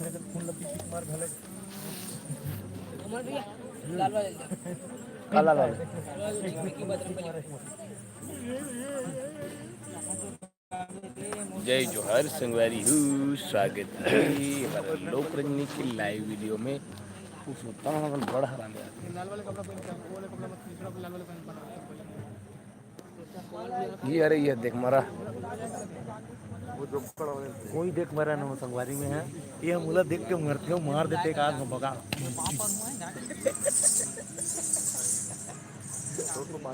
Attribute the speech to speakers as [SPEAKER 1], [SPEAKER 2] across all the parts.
[SPEAKER 1] काला लाल जय जोहर संगवारी हूँ, स्वागत है हमारे लोक रंजनी की लाइव वीडियो में। पुरुषोत्तम बड़ा हराम ये अरे ये देख मारा
[SPEAKER 2] कोई देख मरा ना संगवारी में है ये मुला देख के मरते हो मार देते एक आग में भगा।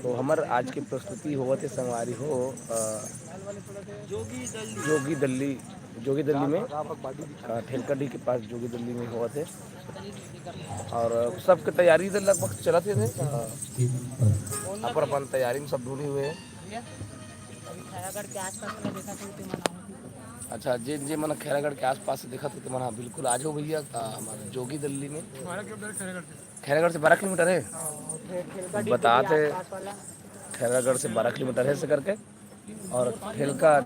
[SPEAKER 1] तो हमार आज की प्रस्तुति हुआ थे संगवारी हो जोगी दल्ली में ठेलकडी के पास जोगी दल्ली में हुआ थे और सबके तैयारी तो लगभग चलाते थे। अपन तैयारी में सब ढूंढे हुए हैं। अच्छा जिन जे मन खैरागढ़ के आसपास से देखा तो मना बिल्कुल आज हो भैया हमारे जोगी दल्ली में। खैरागढ़ से 12 किलोमीटर है बताते। खैरागढ़ से 12 किलोमीटर है से करके और ठेलका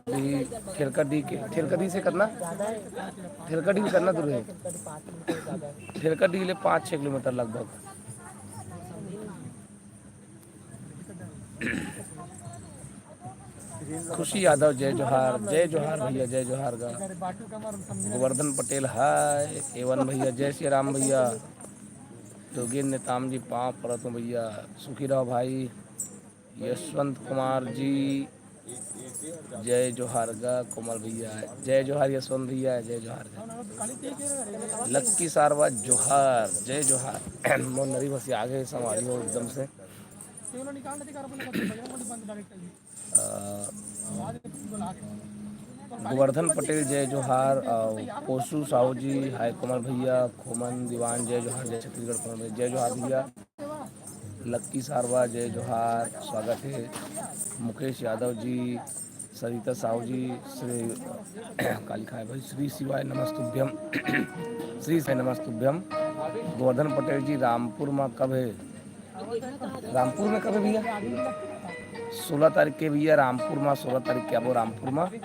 [SPEAKER 1] डी से करना दूर है। ठेलका डी ले 5-6 किलोमीटर लगभग। खुशी यादव जय जोहार भैया जय जोहार गा। गोवर्धन पटेल हाय एवन भैया जय श्री राम भैया। योगेंद्र नेताम जी पाँव पड़त हूँ भैया। सुखी रहो भाई। यशवंत कुमार जी जय जोहार गा। कोमल भैया जय जोहार। यशवंत भैया जय जोहार। लक्की सारवा जोहार जय जोहार। मोर नरी बस आगे संभाली हो एकदम से। गोवर्धन पटेल जय जोहार। पोसू साहू जी हाय। कोमल भैया खोमन दीवान जय जोहार। जय छत्तीसगढ़ कोमल जय जोहार भैया। लक्की सारवा जय जोहार स्वागत है। मुकेश यादव जी सरिता साहू जी श्री काली खाए भाई श्री शिवाय नमस्तुभ्यम। श्री शिवाय नमस्तुभ्यम। गोवर्धन पटेल जी रामपुर में कब है? रामपुर में कब है भैया? 16 तारीख के भैया रामपुर में। 16 तारीख के अब रामपुर में।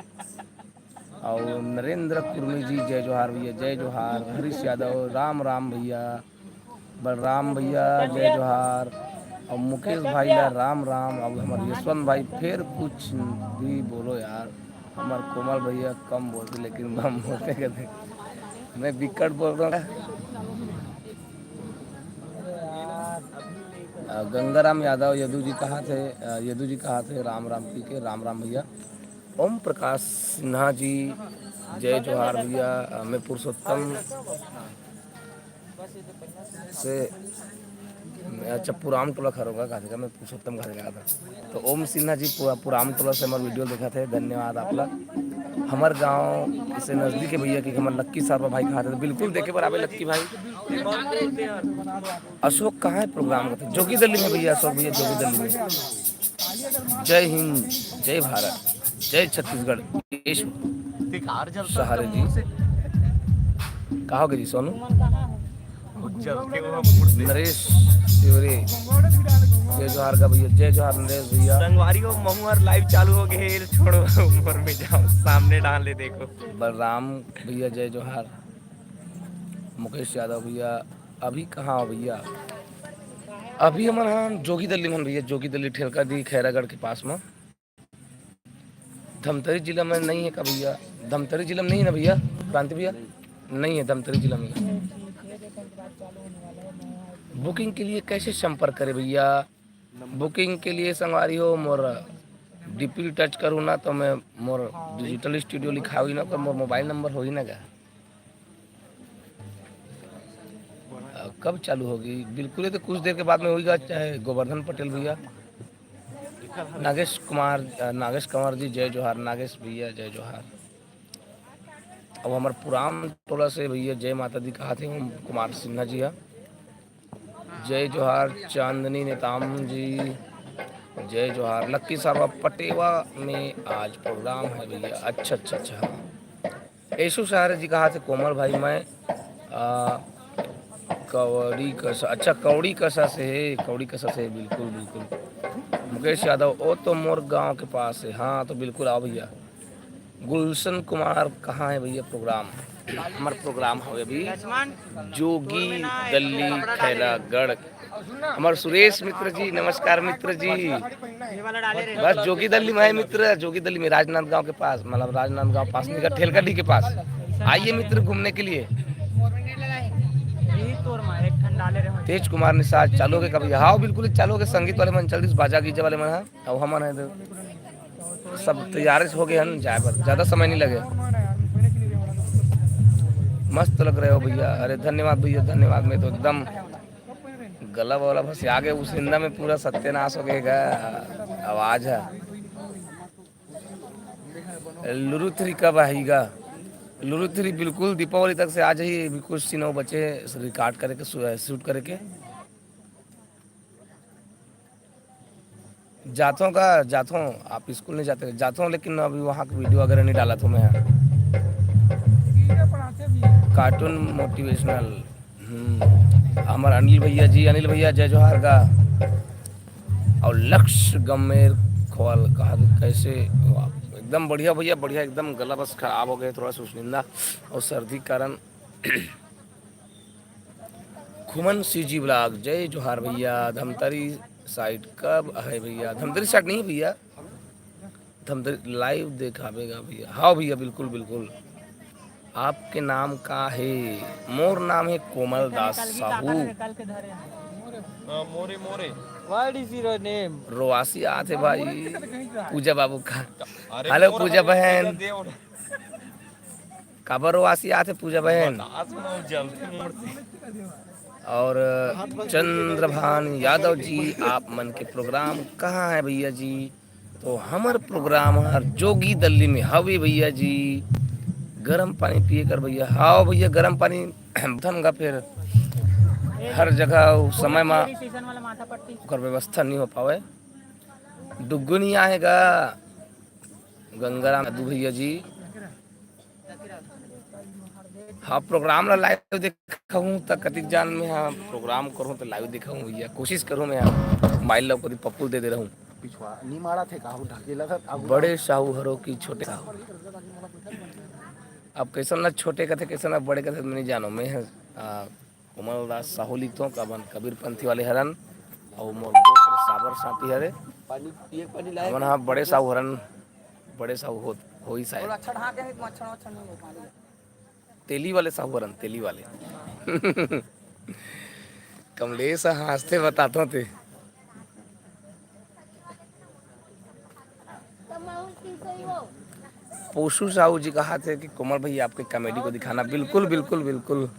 [SPEAKER 1] और नरेंद्र कुर्मी जी जय जोहार भैया जय जोहार। हरीश यादव राम राम भैया। बलराम भैया जय जोहार। और मुकेश भाई ला राम राम। अब हमारे यशवंत भाई फिर कुछ भी बोलो यार। हमारे कोमल भैया कम बोलते लेकिन हम बोलते कहते मैं विकट बोल रहा हूँ। गंगाराम यादव यदु जी कहाँ थे? राम राम पी के राम राम भैया। ओम प्रकाश सिन्हा जी जय जोहार भैया। मैं पुरुषोत्तम से अच्छा पुराम टोला खरोगा कहा था मैं पुरुषोत्तम खा गया था। तो ओम सिन्हा जी पुराम टोला से हमारे वीडियो देखा थे धन्यवाद आपला। हमारे गांव से नज़दीक है भैया कि हमारे लक्की साहब भाई कहा थे बिल्कुल देखे पर आवे लक्की भाई। अशोक कहाँ है प्रोग्राम का? जोगी दिल्ली में भैया। अशोक भैया जोगी दिल्ली में। जय हिंद जय भारत जय छत्तीसगढ़। सहारे जी कहा होगे जी सोनू नरेश तिवारी जय जोहार का भैया जय जोहार नरेश भैया।
[SPEAKER 2] संगवारी को महुआर लाइव चालू हो गए छोड़ो उम्र में जाओ सामने डाल ले देखो।
[SPEAKER 1] बलराम भैया जय जोहार। मुकेश यादव भैया अभी कहाँ हो भैया? अभी हमारे यहाँ जोगी दल्ली में भैया। जोगी दल्ली ठेलका दी खैरागढ़ के पास में। धमतरी जिला में नहीं है का भैया? धमतरी जिला में नहीं है ना भैया? क्रांति भैया नहीं है धमतरी जिला में। बुकिंग के लिए कैसे संपर्क करें भैया? बुकिंग के लिए संगवारी हो मोर डीपी टच करूँ ना तो मैं मोर डिजिटल स्टूडियो लिखा हुई ना तो मोर मोबाइल नंबर हो ही ना गा। कब चालू होगी? बिल्कुल तो कुछ देर के बाद में होगा। चाहे गोवर्धन पटेल भैया। नागेश कुमार जी जय जोहार। नागेश भैया जय जोहार। अब हमारे पुराम टोला से भैया जय माता दी कहा थे ओम कुमार सिन्हा जी जय जोहार। चांदनी नेताम जी जय जोहार। लक्की साहब पटेवा में आज प्रोग्राम है भैया। अच्छा। यशु सहारे जी कहा थे कोमल भाई मैं कौड़ी कसा। अच्छा कौड़ी कसा से है बिल्कुल। मुकेश यादव ओ तो मोर गांव के पास है। हाँ तो बिल्कुल आओ भैया। गुलशन कुमार कहाँ है भैया प्रोग्राम? हमारा प्रोग्राम हो अभी जोगी दल्ली खैरागढ़। हमारे सुरेश मित्र जी, नमस्कार मित्र जी। बस जोगी दल्ली में है मित्र, जोगी दल्ली में राजनांदगांव के पास, मतलब राजनांदगांव पास नहीं का ठेलकडी के पास। आइए मित्र घूमने के लिए। तेज कुमार निषाद चालू के कभी हाँ बिल्कुल चालू के संगीत वाले मन चल बाजा गीजे वाले मन है और हमन है सब तैयार हो गए हैं जाए पर ज़्यादा समय नहीं लगे। मस्त लग रहे हो भैया, अरे धन्यवाद भैया धन्यवाद। मैं तो एकदम गला वाला बस आगे उस हिंदा में पूरा सत्यानाश हो गएगा आवाज है। लुरुथरी कब आएगा? लुरुथरी बिल्कुल दीपावली तक से आ जाइए, बिल्कुल सीनों बचे रिकॉर्ड करके शूट करके जाता हूँ। आप स्कूल नहीं जाते? जाता हूँ लेकिन अभी वहाँ की वीडियो वगैरह नहीं डाला था मैं। कार्टून मोटिवेशनल हमारे अनिल भैया जय जोहार का और लक्ष्य गमेर खोल कहा कैसे हो आप? एकदम बढ़िया भैया बढ़िया, एकदम गला बस खराब हो गए थोड़ा सा उष्णिंदा और सर्दी के कारण। खुमन सीजी ब्लॉग जय जोहार भैया। धमतरी साइड कब है भैया? धमतरी साइड नहीं भैया, धमतरी लाइव देखावेगा भैया। हाँ भैया बिल्कुल बिल्कुल। आपके नाम का है? मोर नाम है कोमल दास साहू।
[SPEAKER 3] मोरे मोरे व्हाट इज योर नेम?
[SPEAKER 1] रोवासी आते भाई पूजा बाबू का। हेलो पूजा बहन, काबर रोवासी आते पूजा बहन। और चंद्रभान यादव जी आप मन के प्रोग्राम कहाँ है भैया जी? तो हमार प्रोग्राम हर जोगी दल्ली में हवे भैया जी। गर्म पानी पिए कर भैया। हाँ भैया गर्म पानी धनगा फिर हर जगह समय में ओकर व्यवस्था नहीं हो पावे। डुग्गू नहीं आएगा गंगाराम दू भैया जी। हाँ प्रोग्राम ला लाइव देखा हूँ तक कतिक जान में हाँ प्रोग्राम करूँ तो लाइव देखा हूँ भैया, कोशिश करूँ मैं मोबाइल लो कभी पप्पू दे रहा हूँ।
[SPEAKER 2] पिछवा नहीं मारा थे काहू ढकेला था
[SPEAKER 1] बड़े साहू हरो की छोटे साहू। अब कैसा ना छोटे कथे कैसा ना बड़े कथे मैं नहीं जानो। मैं कोमल दास साहू लिखता का बन कबीर पंथी वाले हरन और मोर दोस्त साबर साथी हरे
[SPEAKER 3] पानी पिए पानी लाए
[SPEAKER 1] हमन हाँ बड़े साहू हरन, बड़े साहू हो ही शायद
[SPEAKER 3] अच्छा ढाके है मच्छर मच्छर नहीं हो पानी।
[SPEAKER 1] तेली वाले साहू हरन तेली वाले। कमलेश हंसते बताते थे। पोशु साहू जी कहा थे कि कोमल भाई आपके कॉमेडी को दिखाना। बिल्कुल बिल्कुल बिल्कुल।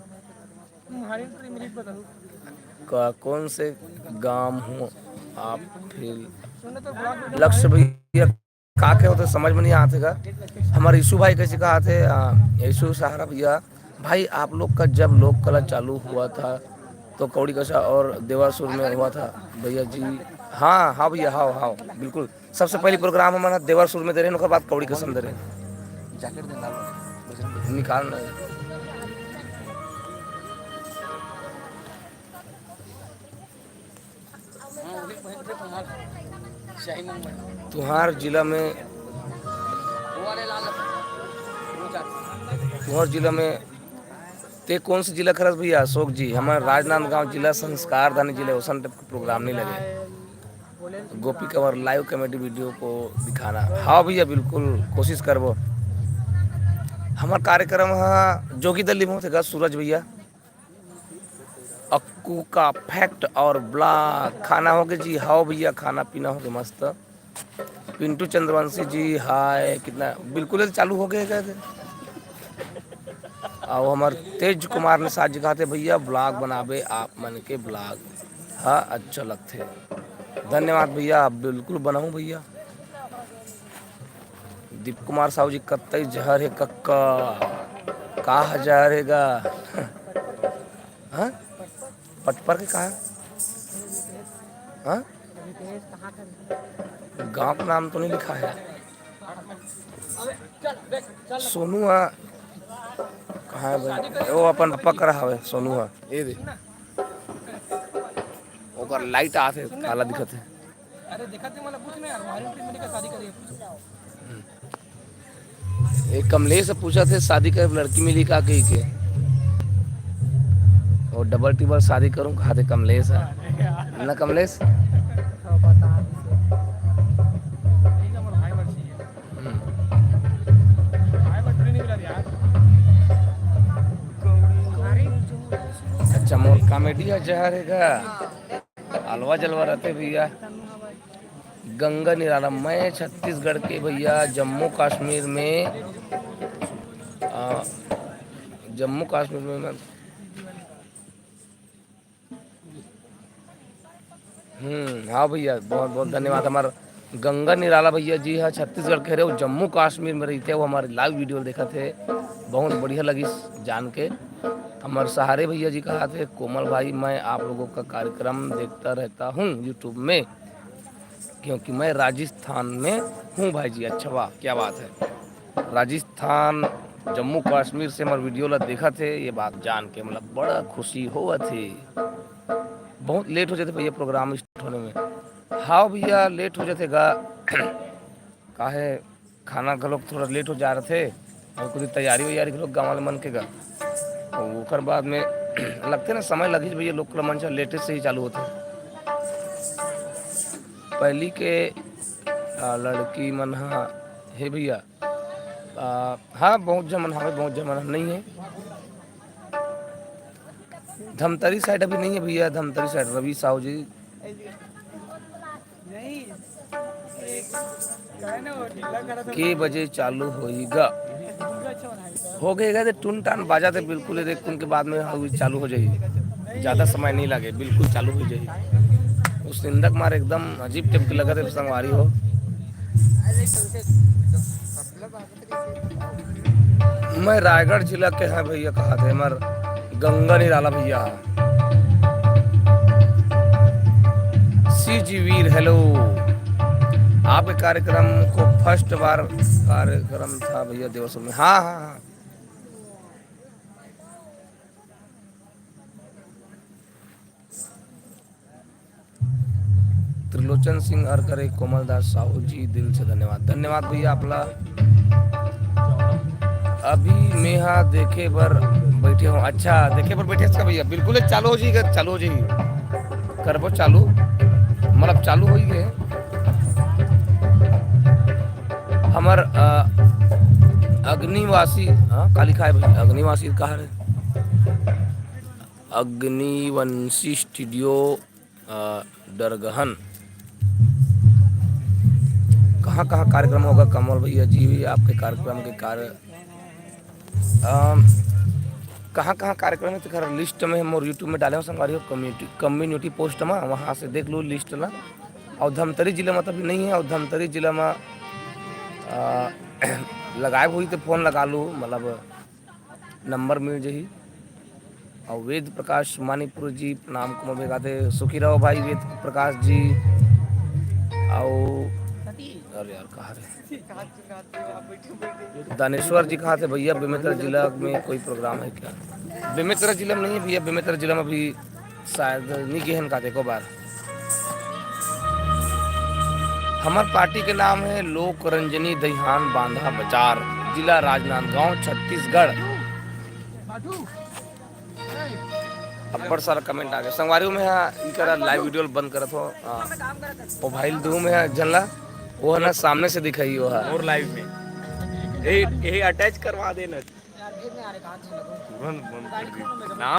[SPEAKER 1] कौन से गांव हूँ आप? फिर लक्ष्य भैया का के होते समझ में नहीं आते का। हमारे यीशु भाई कैसे कहा थे? यीशु सहारा भैया भाई आप लोग का जब लोक कला चालू हुआ था तो कौड़ी कसा और देवासुर में हुआ था भैया जी। हाँ हाँ भैया हाँ हाँ बिल्कुल। सबसे पहली प्रोग्राम हमारा देवासुर में दे रहे हैं, बाद कौड़ी कसम दे रहे हैं।
[SPEAKER 2] जैकेट देना
[SPEAKER 1] निकाल रहे तुहार जिला में ते कौन सा जिला खरस भैया? अशोक जी हमारे राजनांदगांव जिला संस्कार धनी जिले ओसन टाइप का प्रोग्राम नहीं लगे। गोपी कंवर लाइव कॉमेडी वीडियो को दिखाना। हाँ भैया बिल्कुल कोशिश करबो। हमारा कार्यक्रम हाँ जोगी दल्ली में होगा सूरज भैया। अक्कू का फैक्ट और ब्लॉग खाना हो गया जी। हाँ भैया खाना पीना हो गया मस्त। पिंटू चंद्रवंशी जी हाय कितना बिल्कुल चालू हो गए थे। और हमारे तेज कुमार ने साथ जी कहा थे भैया ब्लॉग बनावे आप मन के ब्लॉग हाँ अच्छा लगते। धन्यवाद भैया आप बिल्कुल बनाऊँ भैया। दीप कुमार साहू जी कत्ते जहर है कक्का का जहर हैगा? हाँ पटपर के कहा? हाँ गांव का नाम तो नहीं लिखा है। सोनू कहाँ है भाई? वो अपन पप्पा कर रहा है सोनू ये दे ओकर लाइट आते काला दिखत है। अरे दिखत है मतलब कुछ नहीं यार हमारी ट्रिप में का शादी करिए। एक कमलेश से पूछा थे शादी कर लड़की मिली का कही के, और डबल टिबल शादी करूं कहा थे कमलेश है ना कमलेश। अच्छा मोर कॉमेडी है जहर है अलवा जलवा रहते भैया। गंगा निराला मैं छत्तीसगढ़ के भैया जम्मू कश्मीर में जम्मू कश्मीर में मैं हाँ भैया बहुत बहुत धन्यवाद। हमारा गंगा निराला भैया जी है छत्तीसगढ़ के रहे हो जम्मू कश्मीर में रहते हो, हमारे लाइव वीडियो देखा थे बहुत बढ़िया लगी जान के। हमारे सहारे भैया जी कहा थे कोमल भाई मैं आप लोगों का कार्यक्रम देखता रहता हूँ यूट्यूब में क्योंकि मैं राजस्थान में हूँ भाई जी। अच्छा वाह क्या बात है, राजस्थान जम्मू कश्मीर से हमारे वीडियो ला देखा थे, ये बात जान के मतलब बड़ा खुशी हुआ थी। बहुत लेट हो जाते भैया प्रोग्राम स्टार्ट होने में। हाँ भैया लेट हो जाते गा काहे खाना का लोग थोड़ा लेट हो जा रहे थे और कुछ तैयारी वैयारी के लोग गाँव वाले मन के गा ओकर बाद में लगते ना समय लगी भैया लोग का मंच लेटेस्ट से ही चालू होते। पहली के लड़की मन है भैया हाँ बहुत जमन हमें बहुत जमन नहीं है। धमतरी साइड अभी नहीं है भैया, धमतरी साइड रवि साहू जी के बजे चालू होएगा हो गएगा तो टून टान बाजा तो बिल्कुल देख उनके बाद में चालू हो जाएगी, ज़्यादा समय नहीं लगे बिल्कुल चालू हो जाएगी। उस निंदक मार एकदम अजीब टाइप के लगा थे संगवारी हो। मैं रायगढ़ जिला के हैं भैया कहा थे हमार गंगा निराला भैया। सी जी वीर हेलो, आपके कार्यक्रम को फर्स्ट बार कार्यक्रम था भैया देवसर में। हाँ हाँ हाँ त्रिलोचन सिंह अरकरे कोमलदास साहू जी दिल से धन्यवाद। धन्यवाद भैया आपला। अभी मेहा देखे पर बैठे हो, अच्छा देखे पर बैठे इसका भैया बिल्कुल चालू हो जाएगा, चालू हो जाएगी करबो चालू मतलब चालू हो गए। हमार अग्निवासी काली खाए भैया अग्निवासी कहा है अग्निवंशी स्टूडियो डरगहन कहाँ कहाँ कार्यक्रम होगा कमल भैया जी आपके कार्यक्रम के कार्य कहाँ कहाँ कार्यक्रम है तो लिस्ट में हम और यूट्यूब में डाले हो संगवारी कम्युनिटी पोस्ट में वहाँ से देख लो लिस्ट ना। और धमतरी जिला में तो अभी नहीं है, और धमतरी जिला में लगाए हुई तो फ़ोन लगा लो मतलब नंबर मिल जाही। और वेद प्रकाश मानीपुर जी नाम को बेगाते सुखी रहो भाई वेद प्रकाश जी। और अरे यार कहाँ रहे दानेश्वर जी कहाँ थे भैया बेमेतरा जिला में कोई प्रोग्राम है क्या? बेमेतरा जिला में नहीं है भैया, बेमेतरा जिला में भी शायद नहीं गहन का देखो बार। हमारे पार्टी के नाम है लोक रंजनी दहिहान बांधा बाजार जिला राजनांदगांव छत्तीसगढ़। अपर सारा कमेंट आ गया संगवारियों में है लाइव वीडियो बंद करत हो मोबाइल दो में है जनला वो है ना सामने से दिखाई वो है
[SPEAKER 2] और लाइव में यही अटैच करवा देना।